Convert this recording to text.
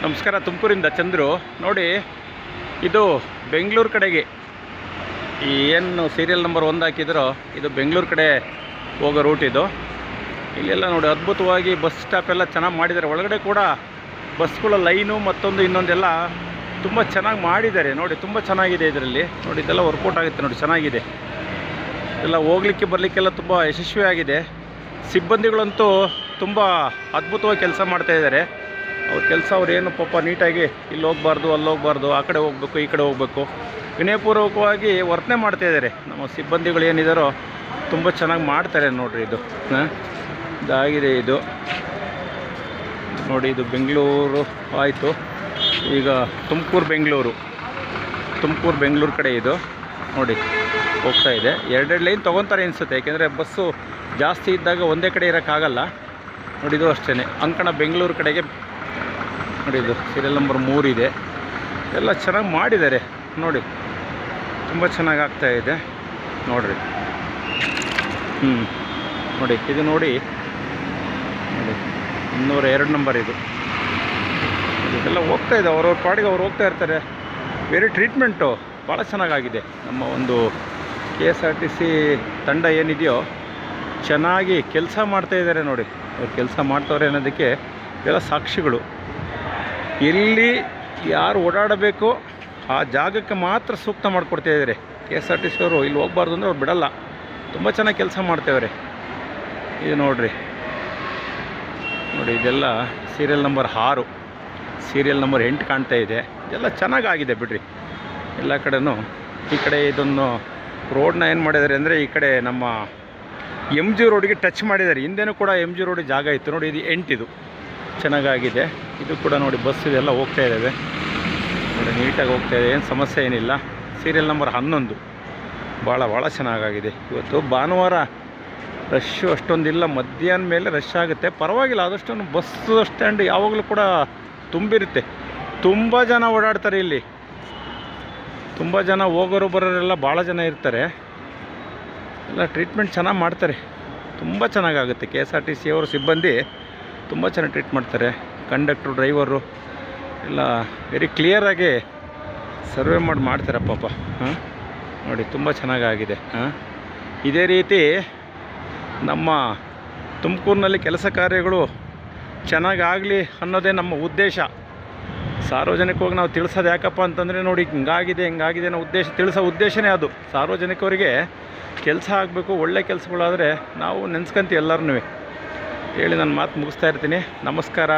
ನಮಸ್ಕಾರ. ತುಮಕೂರಿಂದ ಚಂದ್ರು. ನೋಡಿ, ಇದು ಬೆಂಗಳೂರು ಕಡೆಗೆ ಏನು ಸೀರಿಯಲ್ ನಂಬರ್ 1 ಹಾಕಿದ್ರೋ ಇದು ಬೆಂಗಳೂರು ಕಡೆ ಹೋಗೋ ರೂಟ್ ಇದು. ಇಲ್ಲೆಲ್ಲ ನೋಡಿ ಅದ್ಭುತವಾಗಿ ಬಸ್ ಸ್ಟಾಪ್ ಎಲ್ಲ ಚೆನ್ನಾಗಿ ಮಾಡಿದ್ದಾರೆ. ಒಳಗಡೆ ಕೂಡ ಬಸ್ಗಳ ಲೈನು ಮತ್ತೊಂದು ಇನ್ನೊಂದೆಲ್ಲ ತುಂಬ ಚೆನ್ನಾಗಿ ಮಾಡಿದ್ದಾರೆ. ನೋಡಿ, ತುಂಬ ಚೆನ್ನಾಗಿದೆ ಇದರಲ್ಲಿ. ನೋಡಿ, ಇದೆಲ್ಲ ವರ್ಕೌಟ್ ಆಗುತ್ತೆ. ನೋಡಿ, ಚೆನ್ನಾಗಿದೆ. ಎಲ್ಲ ಹೋಗ್ಲಿಕ್ಕೆ ಬರಲಿಕ್ಕೆಲ್ಲ ತುಂಬ ಯಶಸ್ವಿಯಾಗಿದೆ. ಸಿಬ್ಬಂದಿಗಳಂತೂ ತುಂಬ ಅದ್ಭುತವಾಗಿ ಕೆಲಸ ಮಾಡ್ತಾಯಿದ್ದಾರೆ. ಅವ್ರ ಕೆಲಸ ಅವ್ರೇನು ಪಾಪ ನೀಟಾಗಿ ಇಲ್ಲಿ ಹೋಗಬಾರ್ದು, ಅಲ್ಲಿ ಹೋಗಬಾರ್ದು, ಆ ಕಡೆ ಹೋಗಬೇಕು, ಈ ಕಡೆ ಹೋಗಬೇಕು, ವಿನಯಪೂರ್ವಕವಾಗಿ ವರ್ತನೆ ಮಾಡ್ತಾಯಿದ್ದಾರೆ. ನಮ್ಮ ಸಿಬ್ಬಂದಿಗಳು ಏನಿದ್ದಾರೋ ತುಂಬ ಚೆನ್ನಾಗಿ ಮಾಡ್ತಾರೆ. ನೋಡಿರಿ, ಇದು ಇದಾಗಿದೆ. ಇದು ನೋಡಿ, ಇದು ಬೆಂಗಳೂರು ಆಯಿತು. ಈಗ ತುಮಕೂರು ಬೆಂಗಳೂರು ಕಡೆ ಇದು ನೋಡಿ ಹೋಗ್ತಾ ಇದೆ. ಎರಡೆರಡು ಲೈನ್ ತೊಗೊತಾರೆ ಅನಿಸುತ್ತೆ, ಯಾಕೆಂದರೆ ಬಸ್ಸು ಜಾಸ್ತಿ ಇದ್ದಾಗ ಒಂದೇ ಕಡೆ ಇರೋಕ್ಕಾಗಲ್ಲ. ನೋಡಿ, ಇದು ಅಷ್ಟೇ ಅಂಕಣ ಬೆಂಗಳೂರು ಕಡೆಗೆ. ನೋಡಿ, ಇದು ಸೀರಿಯಲ್ ನಂಬರ್ 3 ಇದೆ. ಎಲ್ಲ ಚೆನ್ನಾಗಿ ಮಾಡಿದ್ದಾರೆ. ನೋಡಿ, ತುಂಬ ಚೆನ್ನಾಗಿ ಆಗ್ತಾಯಿದೆ. ನೋಡಿರಿ, ನೋಡಿ, ಇದು ನೋಡಿ 202 ನಂಬರ್ ಇದು. ಇದೆಲ್ಲ ಹೋಗ್ತಾ ಇದೆ, ಅವ್ರವ್ರ ಪಾಡಿಗೆ ಅವ್ರು ಹೋಗ್ತಾ ಇರ್ತಾರೆ. ಬೇರೆ ಟ್ರೀಟ್ಮೆಂಟು ಭಾಳ ಚೆನ್ನಾಗಾಗಿದೆ. ನಮ್ಮ ಒಂದು KSRTC ತಂಡ ಏನಿದೆಯೋ ಚೆನ್ನಾಗಿ ಕೆಲಸ ಮಾಡ್ತಾಯಿದ್ದಾರೆ. ನೋಡಿ, ಅವ್ರು ಕೆಲಸ ಮಾಡ್ತವ್ರೆ ಅನ್ನೋದಕ್ಕೆ ಎಲ್ಲ ಸಾಕ್ಷಿಗಳು. ಎಲ್ಲಿ ಯಾರು ಓಡಾಡಬೇಕು ಆ ಜಾಗಕ್ಕೆ ಮಾತ್ರ ಸೂಕ್ತ ಮಾಡಿಕೊಡ್ತಾಯಿದ್ದಾರೆ KSRTC ಅವರು. ಇಲ್ಲಿ ಹೋಗ್ಬಾರ್ದು ಅಂದರೆ ಅವ್ರು ಬಿಡಲ್ಲ. ತುಂಬ ಚೆನ್ನಾಗಿ ಕೆಲಸ ಮಾಡ್ತೇವ್ರೆ. ಇದು ನೋಡಿರಿ, ಇದೆಲ್ಲ ಸೀರಿಯಲ್ ನಂಬರ್ 6, ಸೀರಿಯಲ್ ನಂಬರ್ 8 ಕಾಣ್ತಾ ಇದೆ. ಇದೆಲ್ಲ ಚೆನ್ನಾಗಾಗಿದೆ ಬಿಡ್ರಿ. ಎಲ್ಲ ಕಡೆನೂ ಈ ಕಡೆ ಇದನ್ನು ರೋಡನ್ನ ಏನು ಮಾಡಿದ್ದಾರೆ ಅಂದರೆ ಈ ಕಡೆ ನಮ್ಮ MG ರೋಡಿಗೆ ಟಚ್ ಮಾಡಿದ್ದಾರೆ. ಹಿಂದೆನೂ ಕೂಡ MG ರೋಡಿಗೆ ಜಾಗ ಇತ್ತು. ನೋಡಿ, ಇದು 8 ಇದು ಚೆನ್ನಾಗಾಗಿದೆ. ಇದು ಕೂಡ ನೋಡಿ, ಬಸ್ ಇದೆಲ್ಲ ಹೋಗ್ತಾ ಇದ್ದಾವೆ. ನೋಡಿ, ನೀಟಾಗಿ ಹೋಗ್ತಾ ಇದೆ, ಏನು ಸಮಸ್ಯೆ ಏನಿಲ್ಲ. ಸೀರಿಯಲ್ ನಂಬರ್ 11 ಭಾಳ ಚೆನ್ನಾಗಾಗಿದೆ. ಇವತ್ತು ಭಾನುವಾರ ರಶ್ಶು ಅಷ್ಟೊಂದಿಲ್ಲ. ಮಧ್ಯಾಹ್ನ ಮೇಲೆ ರಶ್ ಆಗುತ್ತೆ, ಪರವಾಗಿಲ್ಲ. ಆದಷ್ಟು ಬಸ್ ಸ್ಟ್ಯಾಂಡ್ ಯಾವಾಗಲೂ ಕೂಡ ತುಂಬಿರುತ್ತೆ. ತುಂಬ ಜನ ಓಡಾಡ್ತಾರೆ ಇಲ್ಲಿ. ತುಂಬ ಜನ ಹೋಗೋರು ಬರೋರೆಲ್ಲ ಭಾಳ ಜನ ಇರ್ತಾರೆ. ಎಲ್ಲ ಟ್ರೀಟ್ಮೆಂಟ್ ಚೆನ್ನಾಗಿ ಮಾಡ್ತಾರೆ. ತುಂಬ ಚೆನ್ನಾಗಾಗುತ್ತೆ. KSRTC ಅವರು ಸಿಬ್ಬಂದಿ ತುಂಬ ಚೆನ್ನಾಗಿ ಟ್ರೀಟ್ ಮಾಡ್ತಾರೆ. ಕಂಡಕ್ಟ್ರು, ಡ್ರೈವರು ಎಲ್ಲ ವೆರಿ ಕ್ಲಿಯರಾಗಿ ಸರ್ವೆ ಮಾಡ್ತಾರೆ ಪಾಪ. ನೋಡಿ, ತುಂಬ ಚೆನ್ನಾಗಾಗಿದೆ. ಇದೇ ರೀತಿ ನಮ್ಮ ತುಮಕೂರಿನಲ್ಲಿ ಕೆಲಸ ಕಾರ್ಯಗಳು ಚೆನ್ನಾಗಾಗಲಿ ಅನ್ನೋದೇ ನಮ್ಮ ಉದ್ದೇಶ. ಸಾರ್ವಜನಿಕವಾಗಿ ನಾವು ತಿಳಿಸೋದು ಯಾಕಪ್ಪ ಅಂತಂದರೆ, ನೋಡಿ ಹಿಂಗಾಗಿದೆ ಅನ್ನೋ ತಿಳಿಸೋ ಉದ್ದೇಶನೇ ಅದು. ಸಾರ್ವಜನಿಕರಿಗೆ ಕೆಲಸ ಆಗಬೇಕು, ಒಳ್ಳೆ ಕೆಲಸಗಳಾದರೆ ನಾವು ನೆನೆಸ್ಕೊಂತೀವಿ ಎಲ್ಲರನ್ನೂ ಹೇಳಿ. ನನ್ನ ಮಾತು ಮುಗಿಸ್ತಾ ಇರ್ತೀನಿ. ನಮಸ್ಕಾರ.